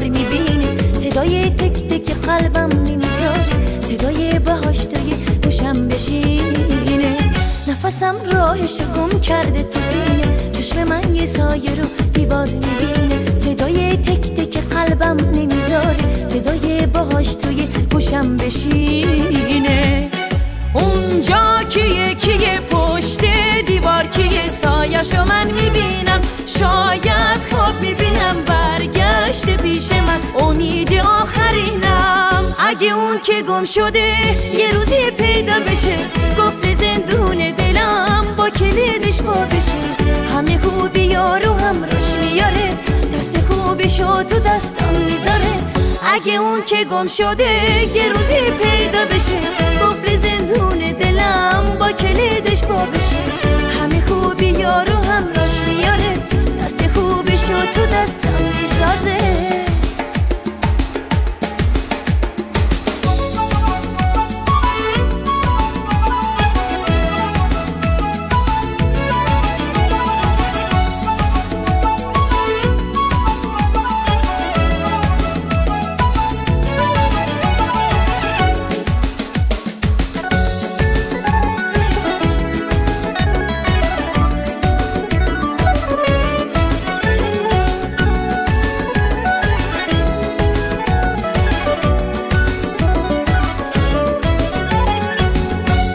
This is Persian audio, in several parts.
دیوار میبینه، صدای تک تک قلبم نمیذاره، صدای باهاش توی گوشم بشینه. نفسم راهش گم کرده تو سینه، چشم من یه سایه رو دیوار میبینه، صدای تک تک قلبم نمیذاره، صدای باهاش توی گوشم بشینه. اونجا کیه پشت دیوار کیه، سایه‌شو من میبینم، شاید خواب میبینم برگشته پیش من، امید آخرینم. اگه اون که گم شده یه روزی پیدا بشه، گفت زندون دلم با کلیدش با بشه، همه خوبی‌ها رو همراش میاره، دست خوبشو تو دستم میذاره. اگه اون که گم شده یه روزی پیدا بشه، گفت زندون دلم با کلیدش با بشه، همه خوبی‌ها رو همراش میاره، دست خوبشو تو دستم میذاره.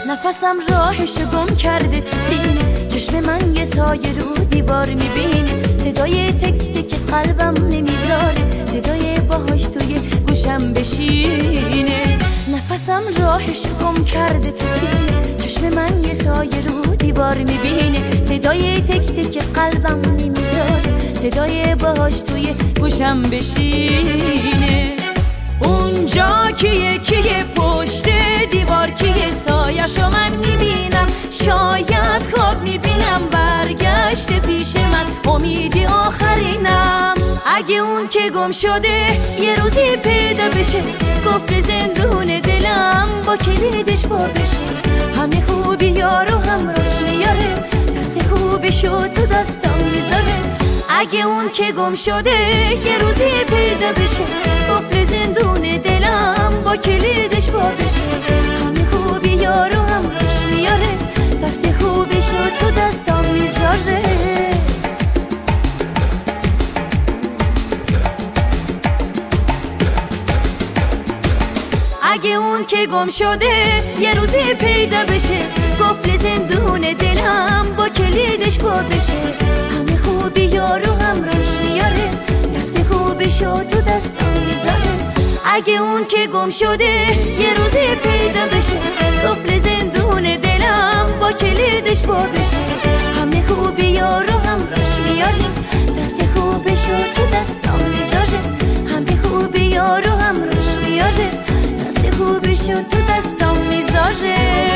نفسم راهش گم کرده تو سینه، چشم من یه سایه رو دیوار میبینه، صدای تک تک قلبم نمیذاره، صدای باهاش توی گوشم بشینه. نفسم راهش گم کرده تو سینه، چشم من یه سایه رو دیوار میبینه، صدای تک تک قلبم نمیذاره، صدای باهاش توی گوشم بشینه. اونجا کیه پشت دیوار کیه، سایه‌شو من میبینم، شاید خواب میبینم برگشته پیش من، امید آخرینم. اگه اون که گم شده یه روزی پیدا بشه، گفت زندون دلم با کلیدش با بشه، همه خوبی‌ها رو همراش میاره، دست خوبشو تو دستم میذاره. اگه اون که گم شده یه روزی پیدا بشه، گفت زندون دلم با کلیدش با بشه، همه خوبی‌ها رو همراش میاره، دست خوبشو تو دستم میذاره. اگه اون که گم شده یه روزی پیدا بشه، گفت زندون دلم با کلیدش با بشه، همه خوبی‌ها رو همراش میاره، دست خوبشو تو دستم میذاره. اگه اون که گم شده یه روزی پیدا بشه، گفت زندون دلم با کلیدش با بشه، همه خوبی‌ها رو همراش میاره، دست خوبشو تو دستم میذاره، همه خوبی‌ها رو همراش میاره، دست خوبشو تو دستم میذاره.